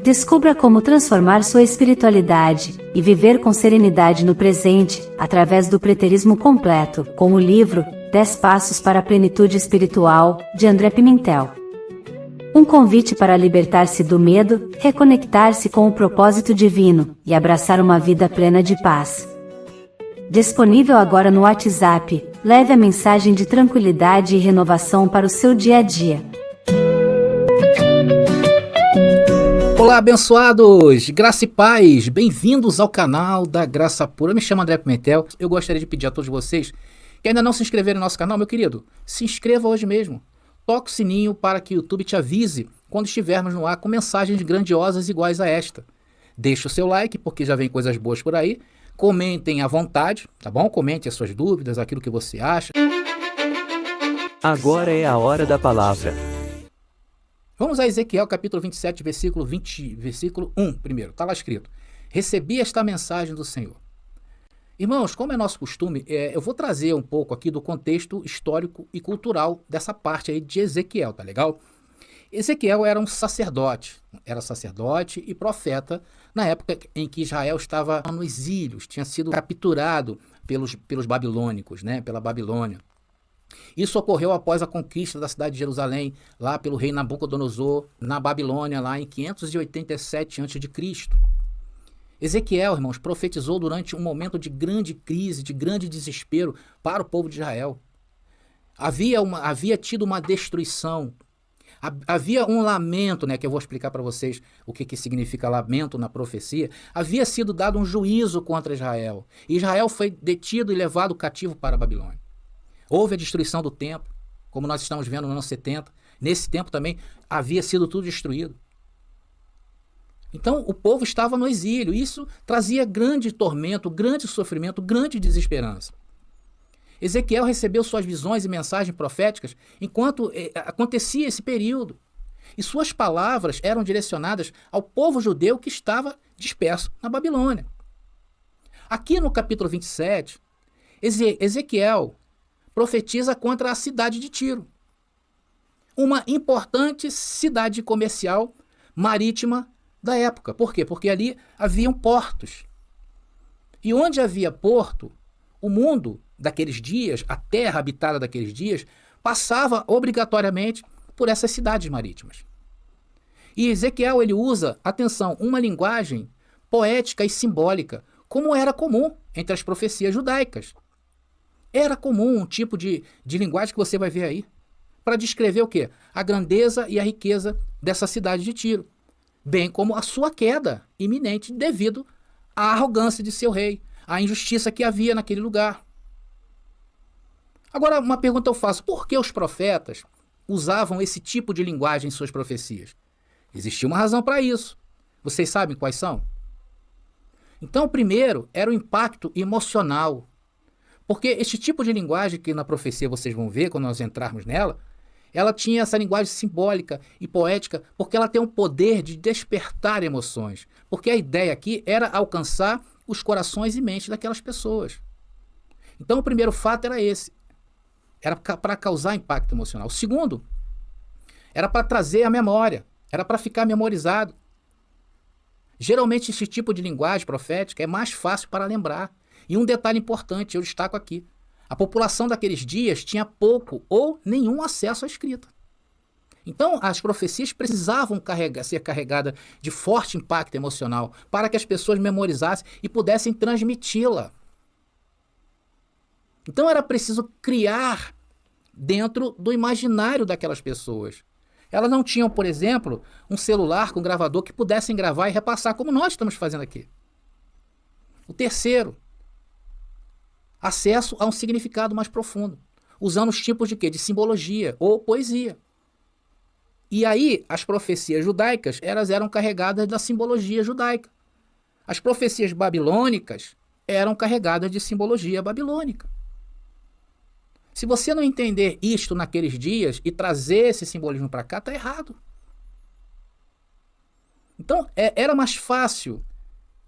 Descubra como transformar sua espiritualidade e viver com serenidade no presente, através do preterismo completo, com o livro 10 Passos para a Plenitude Espiritual, de André Pimentel. Um convite para libertar-se do medo, reconectar-se com o propósito divino e abraçar uma vida plena de paz. Disponível agora no WhatsApp, leve a mensagem de tranquilidade e renovação para o seu dia a dia. Olá, abençoados! Graça e paz! Bem-vindos ao canal da Graça Pura. Eu me chamo André Pimentel. Eu gostaria de pedir a todos vocês que ainda não se inscreveram no nosso canal, meu querido, se inscreva hoje mesmo. Toque o sininho para que o YouTube te avise quando estivermos no ar com mensagens grandiosas iguais a esta. Deixe o seu like, porque já vem coisas boas por aí. Comentem à vontade, tá bom? Comente as suas dúvidas, aquilo que você acha. Agora é a hora da palavra. Vamos a Ezequiel capítulo 27, versículo 1 primeiro. Está lá escrito: recebi esta mensagem do Senhor. Irmãos, como é nosso costume, eu vou trazer um pouco aqui do contexto histórico e cultural dessa parte aí de Ezequiel, tá legal? Ezequiel era sacerdote e profeta na época em que Israel estava no exílio, tinha sido capturado pelos babilônicos, né, pela Babilônia. Isso ocorreu após a conquista da cidade de Jerusalém, lá pelo rei Nabucodonosor, na Babilônia, lá em 587 a.C. Ezequiel, irmãos, profetizou durante um momento de grande crise, de grande desespero para o povo de Israel. Havia tido uma destruição, havia um lamento, né, que eu vou explicar para vocês o que significa lamento na profecia. Havia sido dado um juízo contra Israel. E Israel foi detido e levado cativo para a Babilônia. Houve a destruição do templo, como nós estamos vendo no ano 70. Nesse tempo também havia sido tudo destruído. Então o povo estava no exílio. Isso trazia grande tormento, grande sofrimento, grande desesperança. Ezequiel recebeu suas visões e mensagens proféticas enquanto acontecia esse período. E suas palavras eram direcionadas ao povo judeu que estava disperso na Babilônia. Aqui no capítulo 27, Ezequiel profetiza contra a cidade de Tiro, uma importante cidade comercial marítima da época. Por quê? Porque ali haviam portos. E onde havia porto, o mundo daqueles dias, a terra habitada daqueles dias, passava obrigatoriamente por essas cidades marítimas. E Ezequiel, ele usa, atenção, uma linguagem poética e simbólica, como era comum entre as profecias judaicas. Era comum um tipo de linguagem que você vai ver aí, para descrever o quê? A grandeza e a riqueza dessa cidade de Tiro, bem como a sua queda iminente devido à arrogância de seu rei, à injustiça que havia naquele lugar. Agora, uma pergunta eu faço: por que os profetas usavam esse tipo de linguagem em suas profecias? Existia uma razão para isso. Vocês sabem quais são? Então, o primeiro era o impacto emocional. Porque este tipo de linguagem que na profecia vocês vão ver quando nós entrarmos nela, ela tinha essa linguagem simbólica e poética porque ela tem um poder de despertar emoções. Porque a ideia aqui era alcançar os corações e mentes daquelas pessoas. Então o primeiro fato era esse. Era para causar impacto emocional. O segundo era para trazer a memória. Era para ficar memorizado. Geralmente esse tipo de linguagem profética é mais fácil para lembrar. E um detalhe importante, eu destaco aqui: a população daqueles dias tinha pouco ou nenhum acesso à escrita. Então, as profecias precisavam ser carregadas de forte impacto emocional para que as pessoas memorizassem e pudessem transmiti-la. Então, era preciso criar dentro do imaginário daquelas pessoas. Elas não tinham, por exemplo, um celular com gravador que pudessem gravar e repassar, como nós estamos fazendo aqui. O terceiro, acesso a um significado mais profundo, usando os tipos de quê? De simbologia ou poesia. E aí, as profecias judaicas, elas eram carregadas da simbologia judaica. As profecias babilônicas eram carregadas de simbologia babilônica. Se você não entender isto naqueles dias e trazer esse simbolismo para cá, está errado. Então, era mais fácil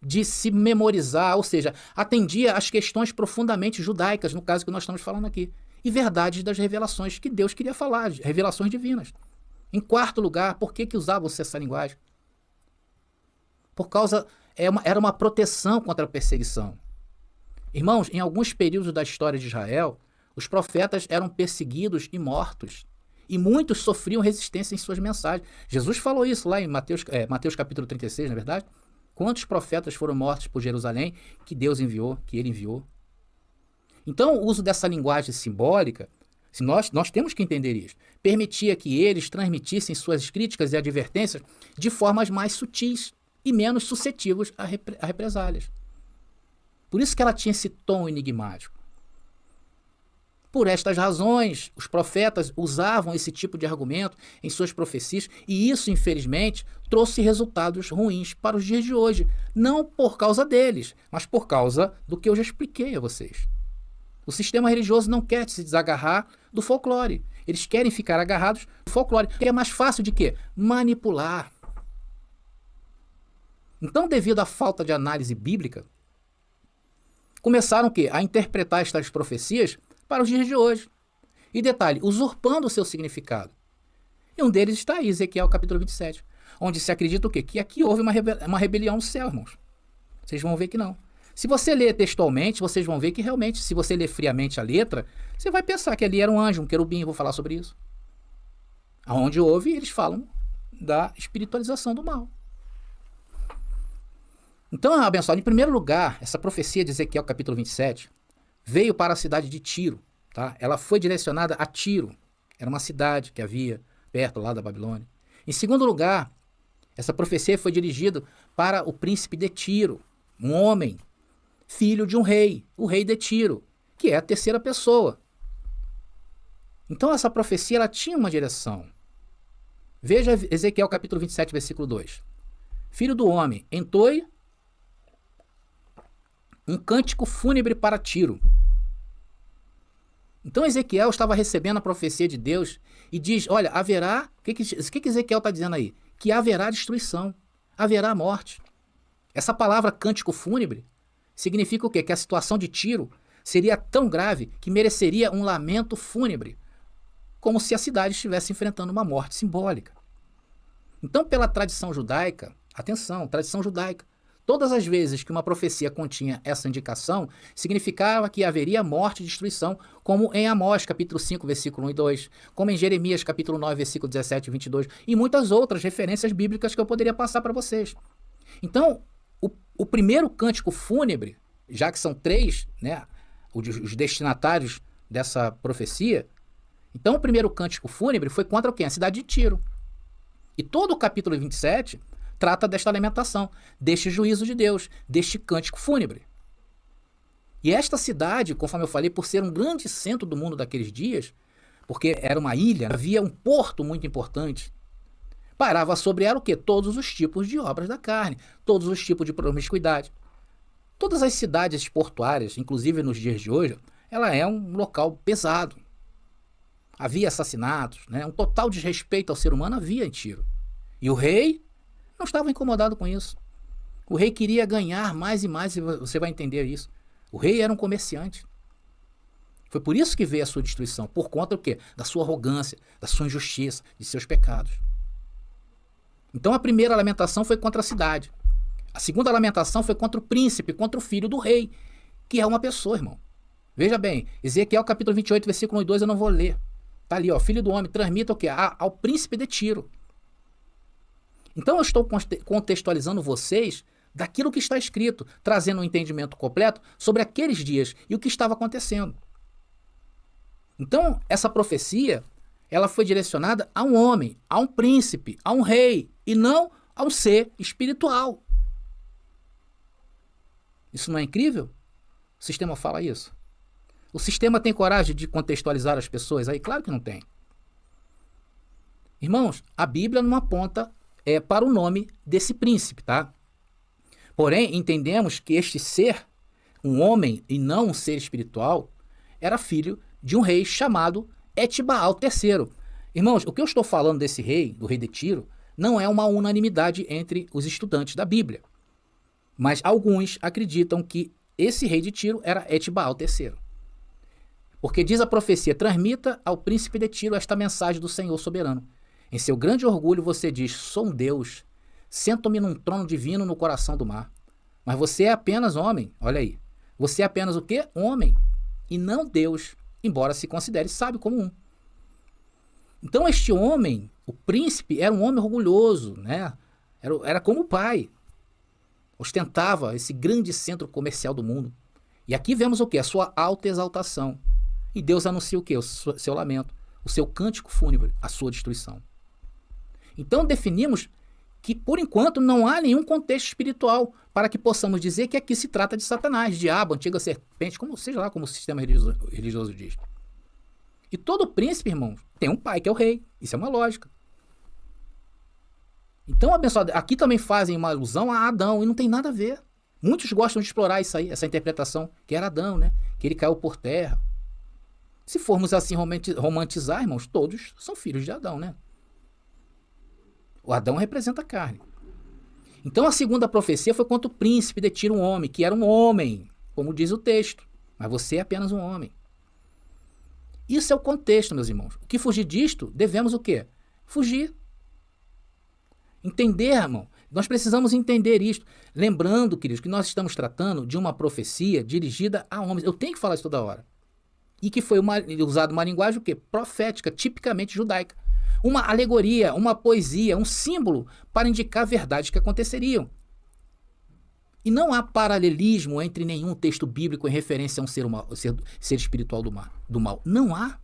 de se memorizar, ou seja, atendia às questões profundamente judaicas, no caso que nós estamos falando aqui, e verdades das revelações que Deus queria falar, revelações divinas. Em quarto lugar, por que usavam-se essa linguagem? por causa, era uma proteção contra a perseguição. Irmãos, em alguns períodos da história de Israel, os profetas eram perseguidos e mortos. E muitos sofriam resistência em suas mensagens. Jesus falou isso lá em Mateus capítulo 36, não é verdade? Quantos profetas foram mortos por Jerusalém que Deus enviou, que ele enviou? Então, o uso dessa linguagem simbólica, nós temos que entender isso, permitia que eles transmitissem suas críticas e advertências de formas mais sutis e menos suscetíveis a represálias. Por isso que ela tinha esse tom enigmático. Por estas razões, os profetas usavam esse tipo de argumento em suas profecias e isso, infelizmente, trouxe resultados ruins para os dias de hoje. Não por causa deles, mas por causa do que eu já expliquei a vocês. O sistema religioso não quer se desagarrar do folclore. Eles querem ficar agarrados do folclore, que é mais fácil de quê? Manipular. Então, devido à falta de análise bíblica, começaram o quê? A interpretar estas profecias para os dias de hoje. E detalhe, usurpando o seu significado. E um deles está aí, Ezequiel capítulo 27, onde se acredita o quê? Que aqui houve uma rebelião no céu, irmãos. Vocês vão ver que não. Se você ler textualmente, vocês vão ver que realmente, se você ler friamente a letra, você vai pensar que ali era um anjo, um querubim, eu vou falar sobre isso. Aonde houve, eles falam da espiritualização do mal. Então, abençoado, em primeiro lugar, essa profecia de Ezequiel capítulo 27 veio para a cidade de Tiro. Tá? Ela foi direcionada a Tiro. Era uma cidade que havia perto lá da Babilônia. Em segundo lugar, essa profecia foi dirigida para o príncipe de Tiro, um homem, filho de um rei, o rei de Tiro, que é a terceira pessoa. Então essa profecia ela tinha uma direção. Veja Ezequiel capítulo 27, versículo 2. Filho do homem, entoe um cântico fúnebre para Tiro. Então Ezequiel estava recebendo a profecia de Deus e diz, olha, haverá... O que Ezequiel está dizendo aí? Que haverá destruição, haverá morte. Essa palavra cântico fúnebre significa o quê? Que a situação de Tiro seria tão grave que mereceria um lamento fúnebre, como se a cidade estivesse enfrentando uma morte simbólica. Então, pela tradição judaica, atenção, tradição judaica, todas as vezes que uma profecia continha essa indicação, significava que haveria morte e destruição, como em Amós, capítulo 5, versículo 1 e 2, como em Jeremias, capítulo 9, versículo 17 e 22, e muitas outras referências bíblicas que eu poderia passar para vocês. Então, o primeiro cântico fúnebre, já que são três, né, os destinatários dessa profecia, então o primeiro cântico fúnebre foi contra quem? A cidade de Tiro. E todo o capítulo 27 trata desta lamentação, deste juízo de Deus, deste cântico fúnebre. E esta cidade, conforme eu falei, por ser um grande centro do mundo daqueles dias, porque era uma ilha, havia um porto muito importante, parava sobre ela o quê? Todos os tipos de obras da carne, todos os tipos de promiscuidade. Todas as cidades portuárias, inclusive nos dias de hoje, ela é um local pesado. Havia assassinatos, né? Um total desrespeito ao ser humano havia em Tiro. E o rei não estava incomodado com isso. O rei queria ganhar mais e mais, e você vai entender isso. O rei era um comerciante. Foi por isso que veio a sua destruição, por conta do quê? Da sua arrogância, da sua injustiça, de seus pecados. Então a primeira lamentação foi contra a cidade. A segunda lamentação foi contra o príncipe, contra o filho do rei, que é uma pessoa, irmão. Veja bem, Ezequiel capítulo 28, versículo 1 e 2 eu não vou ler. Está ali, ó, filho do homem, transmita o quê? Ao príncipe de Tiro. Então eu estou contextualizando vocês daquilo que está escrito, trazendo um entendimento completo sobre aqueles dias e o que estava acontecendo. Então, essa profecia, ela foi direcionada a um homem, a um príncipe, a um rei, e não a um ser espiritual. Isso não é incrível? O sistema fala isso. O sistema tem coragem de contextualizar as pessoas aí? Claro que não tem. Irmãos, a Bíblia não aponta para o nome desse príncipe, tá? Porém, entendemos que este ser, um homem e não um ser espiritual, era filho de um rei chamado Etbaal III. Irmãos, o que eu estou falando desse rei, do rei de Tiro, não é uma unanimidade entre os estudantes da Bíblia. Mas alguns acreditam que esse rei de Tiro era Etbaal III. Porque diz a profecia, transmita ao príncipe de Tiro esta mensagem do Senhor soberano. Em seu grande orgulho você diz, sou um Deus, Sento-me num trono divino no coração do mar. Mas você é apenas homem, olha aí. Você é apenas o quê? Homem, e não Deus, embora se considere sábio como um. Então este homem, o príncipe, era um homem orgulhoso, né? Era como o pai. Ostentava esse grande centro comercial do mundo. E aqui vemos o quê? A sua alta exaltação. E Deus anuncia o quê? O seu lamento, o seu cântico fúnebre, a sua destruição. Então definimos que, por enquanto, não há nenhum contexto espiritual para que possamos dizer que aqui se trata de Satanás, diabo, antiga serpente, como seja lá como o sistema religioso diz. E todo príncipe, irmãos, tem um pai que é o rei. Isso é uma lógica. Então, abençoado, aqui também fazem uma alusão a Adão, e não tem nada a ver. Muitos gostam de explorar isso aí, essa interpretação, que era Adão, né? Que ele caiu por terra. Se formos assim romantizar, irmãos, todos são filhos de Adão, né? O Adão representa a carne. Então a segunda profecia foi quanto o príncipe detira um homem, que era um homem, como diz o texto. Mas você é apenas um homem. Isso é o contexto, meus irmãos. O que fugir disto, devemos o quê? Fugir. Entender, irmão. Nós precisamos entender isto. Lembrando, queridos, que nós estamos tratando de uma profecia dirigida a homens. Eu tenho que falar isso toda hora. E que foi usado uma linguagem o quê? Profética, tipicamente judaica. Uma alegoria, uma poesia, um símbolo para indicar verdades que aconteceriam. E não há paralelismo entre nenhum texto bíblico em referência a um ser espiritual do mal. Não há.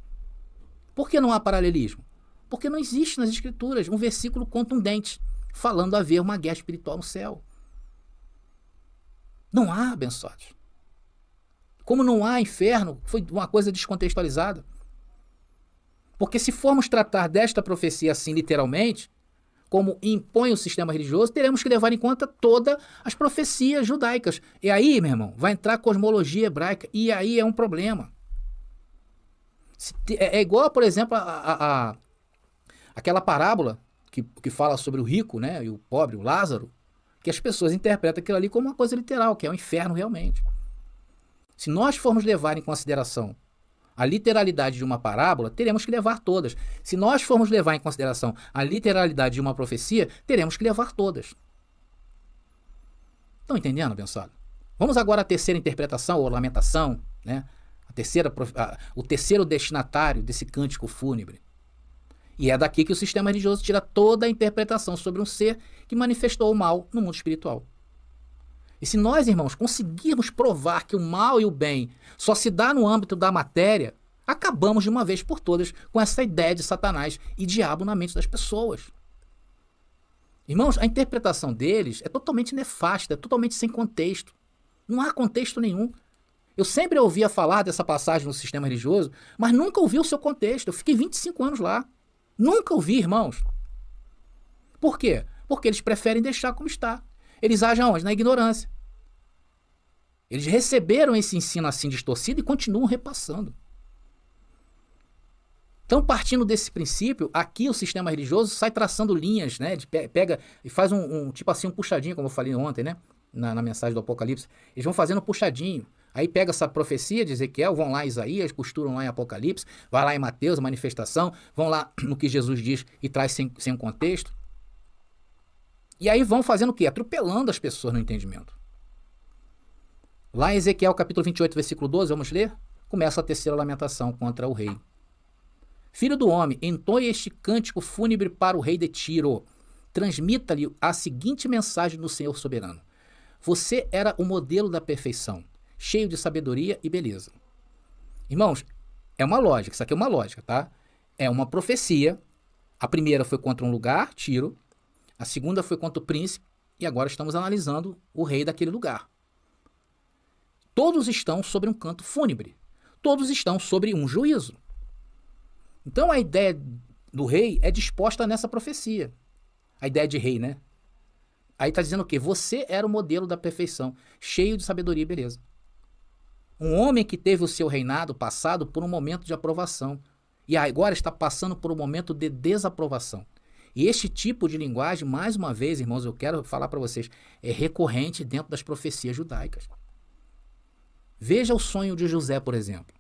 Por que não há paralelismo? Porque não existe nas Escrituras um versículo contundente falando haver uma guerra espiritual no céu. Não há, abençoados. Como não há inferno, foi uma coisa descontextualizada. Porque se formos tratar desta profecia assim literalmente, como impõe o sistema religioso, teremos que levar em conta todas as profecias judaicas. E aí, meu irmão, vai entrar a cosmologia hebraica, e aí é um problema. É igual, por exemplo, aquela parábola que fala sobre o rico, né, e o pobre, o Lázaro, que as pessoas interpretam aquilo ali como uma coisa literal, que é o inferno realmente. Se nós formos levar em consideração a literalidade de uma parábola, teremos que levar todas. Se nós formos levar em consideração a literalidade de uma profecia, teremos que levar todas. Estão entendendo, abençoado? Vamos agora à terceira interpretação, ou lamentação, né? O terceiro destinatário desse cântico fúnebre. E é daqui que o sistema religioso tira toda a interpretação sobre um ser que manifestou o mal no mundo espiritual. E se nós, irmãos, conseguirmos provar que o mal e o bem só se dá no âmbito da matéria, acabamos de uma vez por todas com essa ideia de Satanás e diabo na mente das pessoas. Irmãos, a interpretação deles é totalmente nefasta, é totalmente sem contexto. Não há contexto nenhum. Eu sempre ouvia falar dessa passagem no sistema religioso, mas nunca ouvi o seu contexto. Eu fiquei 25 anos lá. Nunca ouvi, irmãos. Por quê? Porque eles preferem deixar como está. Eles agem aonde? Na ignorância. Eles receberam esse ensino assim distorcido e continuam repassando. Então, partindo desse princípio, aqui o sistema religioso sai traçando linhas, né? Pega e faz tipo assim, um puxadinho, como eu falei ontem, né? Na mensagem do Apocalipse. Eles vão fazendo um puxadinho. Aí pega essa profecia de Ezequiel, vão lá em Isaías, costuram lá em Apocalipse, vai lá em Mateus, manifestação, vão lá no que Jesus diz e traz sem um contexto. E aí vão fazendo o quê? Atropelando as pessoas no entendimento. Lá em Ezequiel capítulo 28, versículo 12, vamos ler? Começa a terceira lamentação contra o rei. Filho do homem, entoie este cântico fúnebre para o rei de Tiro. Transmita-lhe a seguinte mensagem do Senhor soberano. Você era o modelo da perfeição, cheio de sabedoria e beleza. Irmãos, é uma lógica, isso aqui é uma lógica, tá? É uma profecia. A primeira foi contra um lugar, Tiro. A segunda foi contra o príncipe. E agora estamos analisando o rei daquele lugar. Todos estão sobre um canto fúnebre. Todos estão sobre um juízo. Então a ideia do rei é disposta nessa profecia. A ideia de rei, né? Aí está dizendo o quê? Você era o modelo da perfeição, cheio de sabedoria e beleza. Um homem que teve o seu reinado passado por um momento de aprovação e agora está passando por um momento de desaprovação. E este tipo de linguagem, mais uma vez, irmãos, eu quero falar para vocês, é recorrente dentro das profecias judaicas. Veja o sonho de José, por exemplo.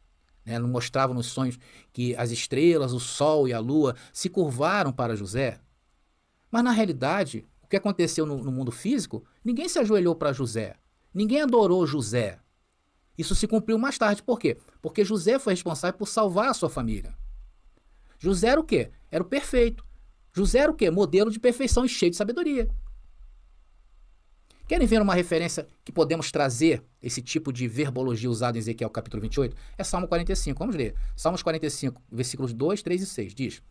Não mostrava nos sonhos que as estrelas, o sol e a lua se curvaram para José? Mas na realidade, o que aconteceu no mundo físico, ninguém se ajoelhou para José. Ninguém adorou José. Isso se cumpriu mais tarde. Por quê? Porque José foi responsável por salvar a sua família. José era o quê? Era o perfeito. José era o quê? Modelo de perfeição e cheio de sabedoria. Querem ver uma referência que podemos trazer esse tipo de verbologia usado em Ezequiel capítulo 28? É Salmo 45. Vamos ler. Salmos 45, versículos 2, 3 e 6. Diz: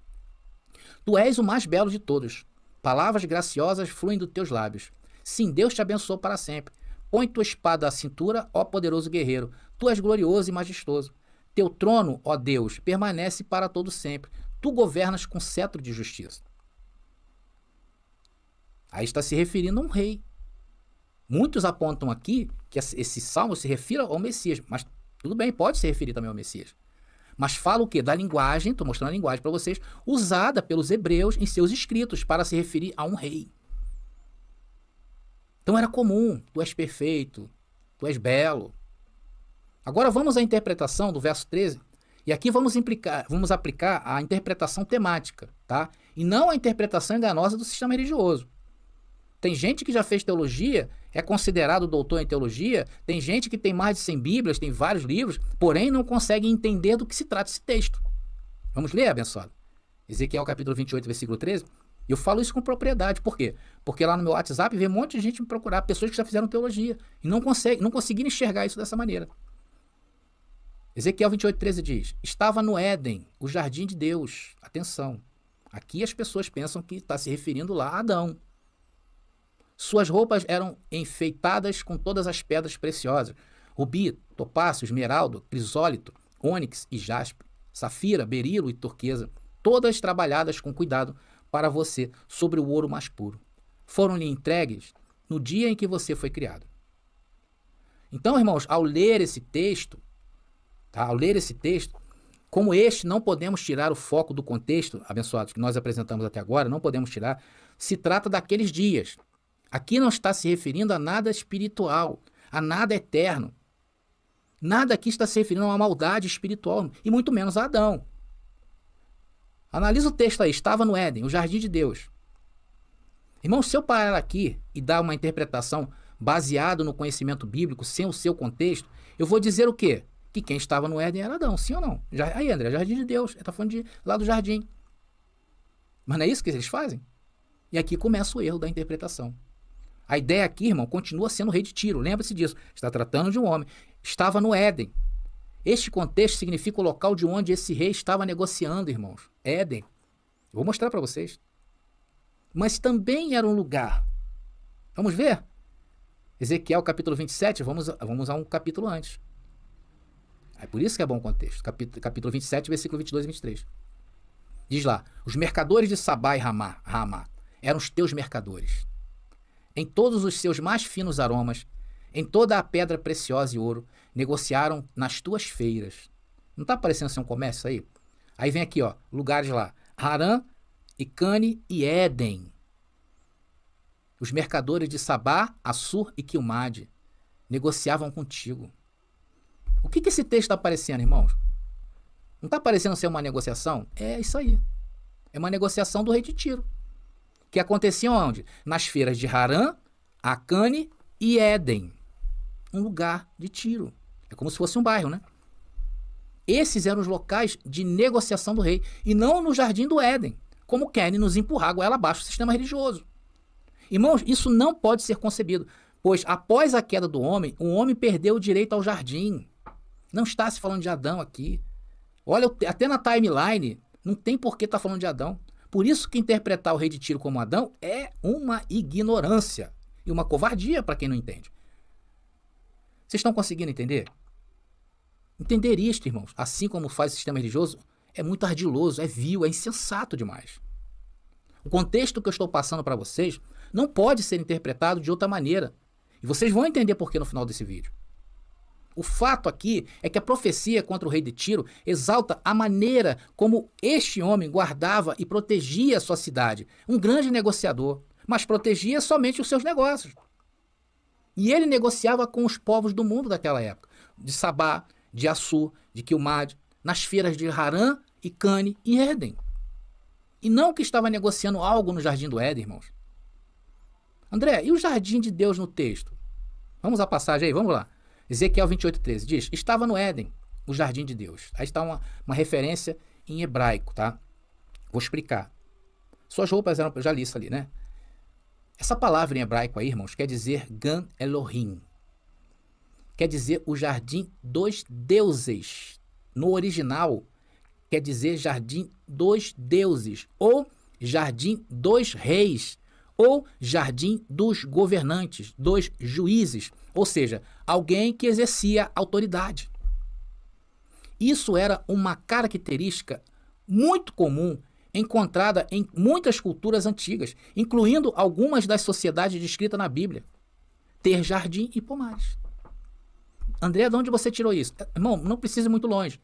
Tu és o mais belo de todos. Palavras graciosas fluem dos teus lábios. Sim, Deus te abençoou para sempre. Põe tua espada à cintura, ó poderoso guerreiro. Tu és glorioso e majestoso. Teu trono, ó Deus, permanece para todo sempre. Tu governas com cetro de justiça. Aí está se referindo a um rei. Muitos apontam aqui que esse salmo se refere ao Messias, mas tudo bem, pode se referir também ao Messias. Mas fala o quê? Da linguagem, estou mostrando a linguagem para vocês, usada pelos hebreus em seus escritos para se referir a um rei. Então era comum, tu és perfeito, tu és belo. Agora vamos à interpretação do verso 13, e aqui vamos aplicar a interpretação temática, tá? E não a interpretação enganosa do sistema religioso. Tem gente que já fez teologia, é considerado doutor em teologia, tem gente que tem mais de 100 bíblias, tem vários livros, porém não consegue entender do que se trata esse texto. Vamos ler, abençoado? Ezequiel capítulo 28, versículo 13. Eu falo isso com propriedade. Por quê? Porque lá no meu WhatsApp vem um monte de gente me procurar, pessoas que já fizeram teologia, e não conseguiram enxergar isso dessa maneira. Ezequiel 28, 13 diz: Estava no Éden, o jardim de Deus. Atenção. Aqui as pessoas pensam que está se referindo lá a Adão. Suas roupas eram enfeitadas com todas as pedras preciosas: rubi, topázio, esmeralda, crisólito, ônix e jaspe, safira, berilo e turquesa, todas trabalhadas com cuidado para você sobre o ouro mais puro. Foram-lhe entregues no dia em que você foi criado. Então, irmãos, ao ler esse texto, como este, não podemos tirar o foco do contexto, abençoados, que nós apresentamos até agora, não podemos tirar, se trata daqueles dias. Aqui não está se referindo a nada espiritual, a nada eterno. Nada aqui está se referindo a uma maldade espiritual, e muito menos a Adão. Analisa o texto aí, estava no Éden, o jardim de Deus. Irmão, se eu parar aqui e dar uma interpretação baseada no conhecimento bíblico, sem o seu contexto, eu vou dizer o quê? Que quem estava no Éden era Adão, sim ou não? Aí, André, jardim de Deus, ele está falando lá do jardim. Mas não é isso que eles fazem? E aqui começa o erro da interpretação. A ideia aqui, irmão, continua sendo o rei de Tiro. Lembre-se disso. Está tratando de um homem. Estava no Éden. Este contexto significa o local de onde esse rei estava negociando, irmãos. Éden. Eu vou mostrar para vocês. Mas também era um lugar. Vamos ver? Ezequiel capítulo 27. Vamos a um capítulo antes. É por isso que é bom o contexto. Capítulo 27, versículo 22 e 23. Diz lá: Os mercadores de Sabá e Ramá eram os teus mercadores. Em todos os seus mais finos aromas, em toda a pedra preciosa e ouro, negociaram nas tuas feiras. Não está parecendo ser um comércio aí? Aí vem aqui, ó, lugares lá: Harã, e Cane e Éden. Os mercadores de Sabá, Assur e Quilmade negociavam contigo. O que esse texto está parecendo, irmãos? Não está parecendo ser uma negociação? É isso aí. É uma negociação do rei de Tiro. Que aconteciam onde? Nas feiras de Harã, Acane e Éden. Um lugar de Tiro. É como se fosse um bairro, né? Esses eram os locais de negociação do rei. E não no jardim do Éden, como querem nos empurrar a goela abaixo do sistema religioso. Irmãos, isso não pode ser concebido, pois após a queda do homem, o homem perdeu o direito ao jardim. Não está se falando de Adão aqui. Olha, até na timeline, não tem por que estar falando de Adão. Por isso que interpretar o rei de Tiro como Adão é uma ignorância e uma covardia para quem não entende. Vocês estão conseguindo entender? Entender isto, irmãos, assim como faz o sistema religioso, é muito ardiloso, é vil, é insensato demais. O contexto que eu estou passando para vocês não pode ser interpretado de outra maneira. E vocês vão entender por que no final desse vídeo. O fato aqui é que a profecia contra o rei de Tiro exalta a maneira como este homem guardava e protegia a sua cidade. Um grande negociador, mas protegia somente os seus negócios. E ele negociava com os povos do mundo daquela época, de Sabá, de Assur, de Quilmade, nas feiras de Harã e Cane e Éden. E não que estava negociando algo no jardim do Éden, irmãos. André, e o jardim de Deus no texto? Vamos à passagem aí, vamos lá. Ezequiel 28:13 diz, estava no Éden, o jardim de Deus. Aí está uma referência em hebraico, tá? Vou explicar. Suas roupas eram, eu já li isso ali, né? Essa palavra em hebraico aí, irmãos, quer dizer Gan Elohim. Quer dizer o jardim dos deuses. No original, quer dizer jardim dos deuses, ou jardim dos reis, ou jardim dos governantes, dos juízes, ou seja, alguém que exercia autoridade. Isso era uma característica muito comum encontrada em muitas culturas antigas, incluindo algumas das sociedades descritas na Bíblia. Ter jardim e pomares. André, de onde você tirou isso? Irmão, não precisa ir muito longe.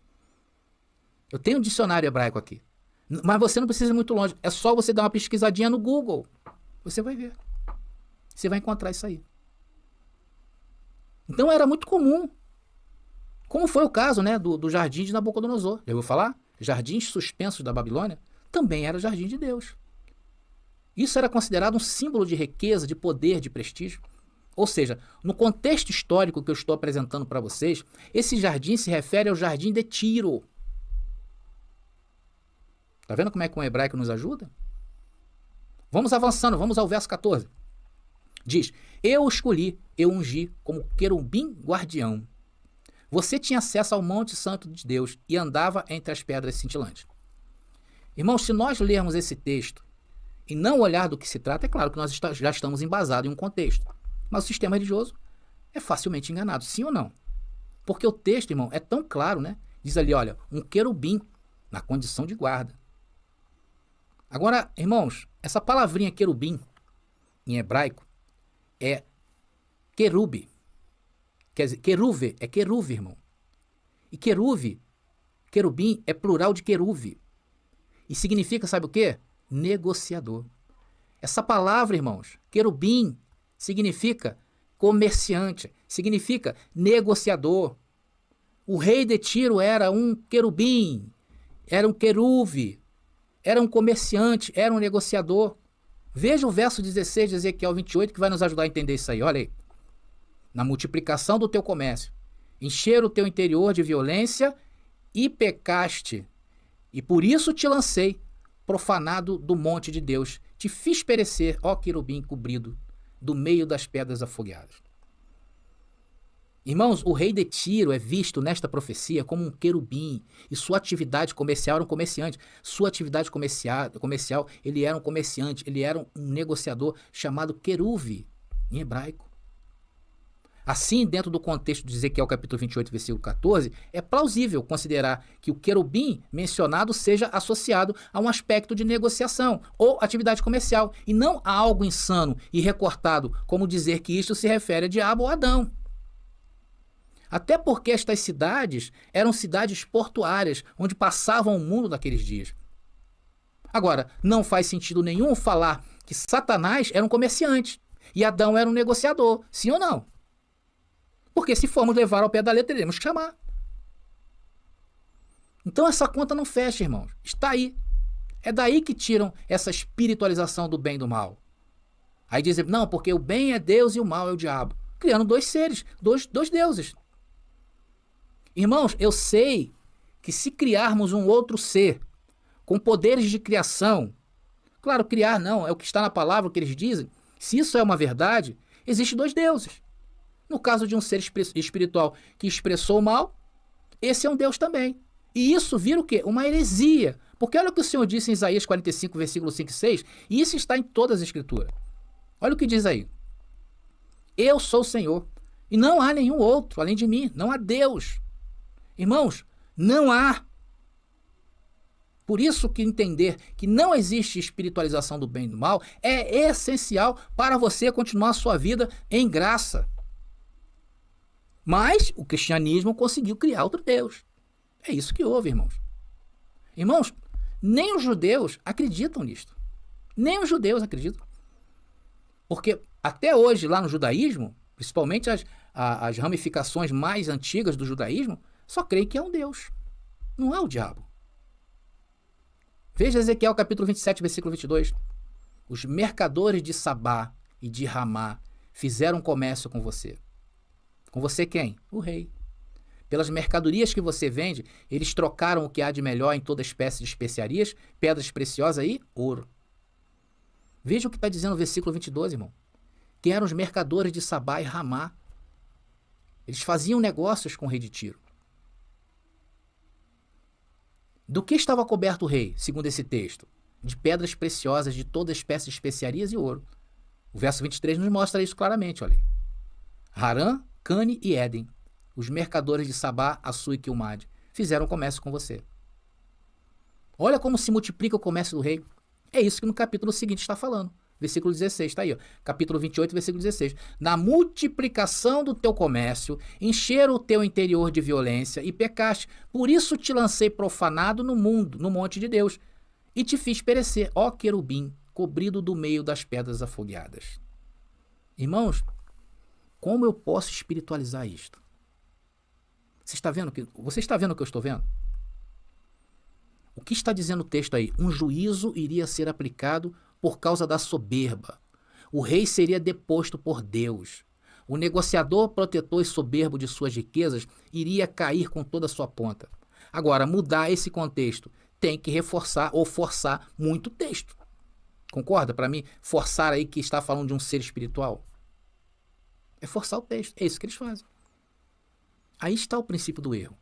Eu tenho um dicionário hebraico aqui. Mas você não precisa ir muito longe. É só você dar uma pesquisadinha no Google. Você vai ver. Você vai encontrar isso aí. Então era muito comum. Como foi o caso, né, do jardim de Nabucodonosor. Já ouviu falar? Jardins suspensos da Babilônia também era jardim de Deus. Isso era considerado um símbolo de riqueza, de poder, de prestígio. Ou seja, no contexto histórico que eu estou apresentando para vocês, esse jardim se refere ao jardim de Tiro. Está vendo como é que o hebraico nos ajuda? Vamos avançando, vamos ao verso 14. Diz, eu escolhi, eu ungi como querubim guardião. Você tinha acesso ao Monte Santo de Deus e andava entre as pedras cintilantes. Irmãos, se nós lermos esse texto e não olhar do que se trata, é claro que nós já estamos embasados em um contexto. Mas o sistema religioso é facilmente enganado, sim ou não? Porque o texto, irmão, é tão claro, né? Diz ali, olha, um querubim na condição de guarda. Agora, irmãos, essa palavrinha querubim, em hebraico, é querube. Quer dizer, queruve, é queruve, irmão. E queruve, querubim, é plural de queruve. E significa, sabe o quê? Negociador. Essa palavra, irmãos, querubim, significa comerciante, significa negociador. O rei de Tiro era um querubim, era um queruve, era um comerciante, era um negociador. Veja o verso 16 de Ezequiel 28 que vai nos ajudar a entender isso aí, olha aí. Na multiplicação do teu comércio, encher o teu interior de violência e pecaste, e por isso te lancei, profanado do monte de Deus, te fiz perecer, ó querubim cobrido, do meio das pedras afogueadas. Irmãos, o rei de Tiro é visto nesta profecia como um querubim, e sua atividade comercial era um comerciante. Sua atividade comercial, ele era um comerciante, ele era um negociador chamado queruve, em hebraico. Assim, dentro do contexto de Ezequiel capítulo 28, versículo 14, é plausível considerar que o querubim mencionado seja associado a um aspecto de negociação ou atividade comercial, e não a algo insano e recortado, como dizer que isto se refere a diabo ou Adão. Até porque estas cidades eram cidades portuárias, onde passavam o mundo naqueles dias. Agora, não faz sentido nenhum falar que Satanás era um comerciante e Adão era um negociador, sim ou não? Porque se formos levar ao pé da letra, teremos que chamar. Então essa conta não fecha, irmãos. Está aí. É daí que tiram essa espiritualização do bem e do mal. Aí dizem, não, porque o bem é Deus e o mal é o diabo. Criando dois seres, dois deuses. Irmãos, eu sei que se criarmos um outro ser com poderes de criação, claro, criar não, é o que está na palavra, o que eles dizem, se isso é uma verdade, existem dois deuses. No caso de um ser espiritual que expressou o mal, esse é um Deus também. E isso vira o quê? Uma heresia. Porque olha o que o Senhor disse em Isaías 45, versículo 5 e 6, e isso está em todas as escrituras. Olha o que diz aí. Eu sou o Senhor, e não há nenhum outro além de mim, não há Deus. Irmãos, não há. Por isso que entender que não existe espiritualização do bem e do mal é essencial para você continuar a sua vida em graça. Mas o cristianismo conseguiu criar outro Deus. É isso que houve, irmãos. Irmãos, nem os judeus acreditam nisto. Nem os judeus acreditam. Porque até hoje, lá no judaísmo, principalmente as ramificações mais antigas do judaísmo, só creem que é um Deus. Não é o diabo. Veja Ezequiel capítulo 27, versículo 22. Os mercadores de Sabá e de Ramá fizeram comércio com você. Com você quem? O rei. Pelas mercadorias que você vende, eles trocaram o que há de melhor em toda espécie de especiarias, pedras preciosas e ouro. Veja o que está dizendo o versículo 22, irmão. Que eram os mercadores de Sabá e Ramá. Eles faziam negócios com o rei de Tiro. Do que estava coberto o rei, segundo esse texto? De pedras preciosas de toda espécie de especiarias e ouro. O verso 23 nos mostra isso claramente, olha. Harã, Cane e Éden, os mercadores de Sabá, Açu e Quilmade, fizeram comércio com você. Olha como se multiplica o comércio do rei. É isso que no capítulo seguinte está falando. Versículo 16, está aí, ó. Capítulo 28, versículo 16. Na multiplicação do teu comércio, encheram o teu interior de violência e pecaste. Por isso te lancei profanado no mundo, no monte de Deus, e te fiz perecer, ó querubim, cobrido do meio das pedras afogueadas. Irmãos, como eu posso espiritualizar isto? Você está vendo o que eu estou vendo? O que está dizendo o texto aí? Um juízo iria ser aplicado por causa da soberba. O rei seria deposto por Deus. O negociador protetor e soberbo de suas riquezas iria cair com toda a sua ponta. Agora, mudar esse contexto tem que reforçar ou forçar muito o texto. Concorda? Para mim, forçar aí que está falando de um ser espiritual é forçar o texto. É isso que eles fazem. Aí está o princípio do erro.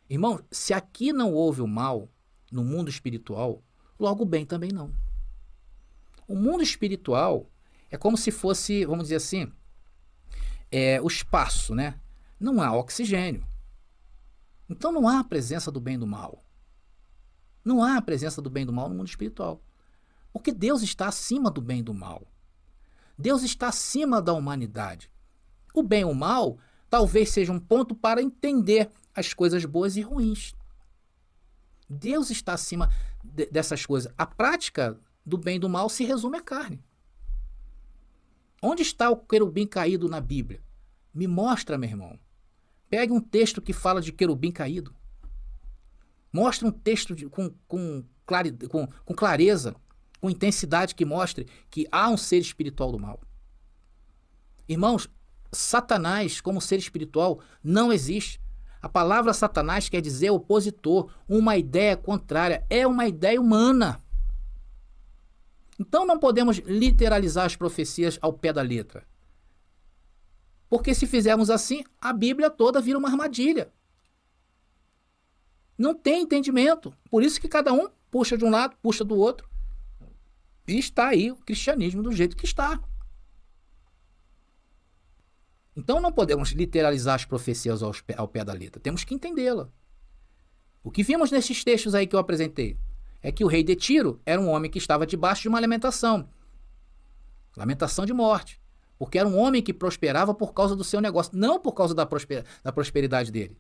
Irmão, se aqui não houve o mal no mundo espiritual, logo o bem também não. O mundo espiritual é como se fosse, vamos dizer assim, o espaço, né? Não há oxigênio. Então não há a presença do bem e do mal. Não há a presença do bem e do mal no mundo espiritual. Porque Deus está acima do bem e do mal. Deus está acima da humanidade. O bem e o mal talvez seja um ponto para entender as coisas boas e ruins. Deus está acima dessas coisas. A prática do bem e do mal se resume à carne. Onde está o querubim caído na Bíblia? Me mostra, meu irmão. Pegue um texto que fala de querubim caído. Mostre um texto com clareza, com intensidade que mostre que há um ser espiritual do mal. Irmãos, Satanás como ser espiritual não existe. A palavra Satanás quer dizer opositor, uma ideia contrária, é uma ideia humana. Então não podemos literalizar as profecias ao pé da letra. Porque se fizermos assim, a Bíblia toda vira uma armadilha. Não tem entendimento. Por isso que cada um puxa de um lado, puxa do outro. E está aí o cristianismo do jeito que está. Então não podemos literalizar as profecias ao pé da letra. Temos que entendê-la. O que vimos nesses textos aí que eu apresentei é que o rei de Tiro era um homem que estava debaixo de uma lamentação. Lamentação de morte. Porque era um homem que prosperava por causa do seu negócio, não por causa da prosperidade dele.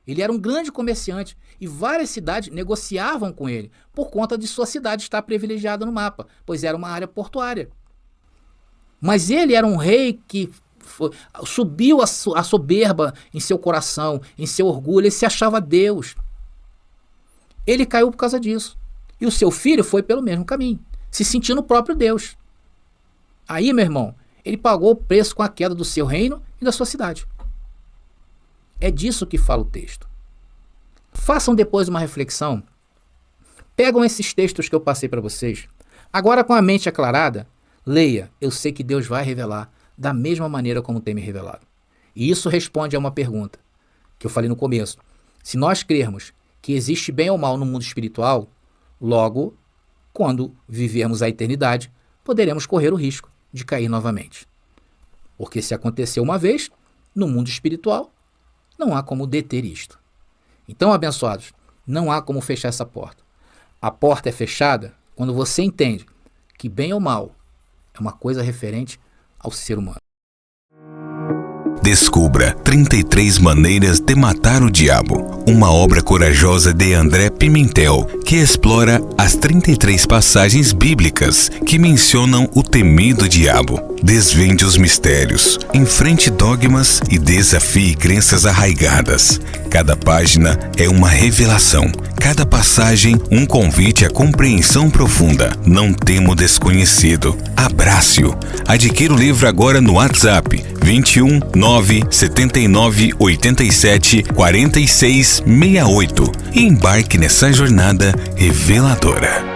Ele era um grande comerciante e várias cidades negociavam com ele por conta de sua cidade estar privilegiada no mapa, pois era uma área portuária. Mas ele era um rei que subiu a soberba em seu coração, em seu orgulho, ele se achava Deus. Ele caiu por causa disso. E o seu filho foi pelo mesmo caminho, se sentindo o próprio Deus. Aí, meu irmão, ele pagou o preço com a queda do seu reino e da sua cidade. É disso que fala o texto. Façam depois uma reflexão. Pegam esses textos que eu passei para vocês. Agora, com a mente aclarada, leia. Eu sei que Deus vai revelar da mesma maneira como tem me revelado. E isso responde a uma pergunta que eu falei no começo. Se nós crermos que existe bem ou mal no mundo espiritual, logo, quando vivermos a eternidade, poderemos correr o risco de cair novamente. Porque se aconteceu uma vez, no mundo espiritual, não há como deter isto. Então, abençoados, não há como fechar essa porta. A porta é fechada quando você entende que bem ou mal é uma coisa referente ao ser humano. Descubra 33 Maneiras de Matar o Diabo, uma obra corajosa de André Pimentel, que explora as 33 passagens bíblicas que mencionam o temido diabo. Desvende os mistérios, enfrente dogmas e desafie crenças arraigadas. Cada página é uma revelação, cada passagem um convite à compreensão profunda. Não tema o desconhecido, abrace-o. Adquira o livro agora no WhatsApp 21 979 87 46 68 e embarque nessa jornada reveladora.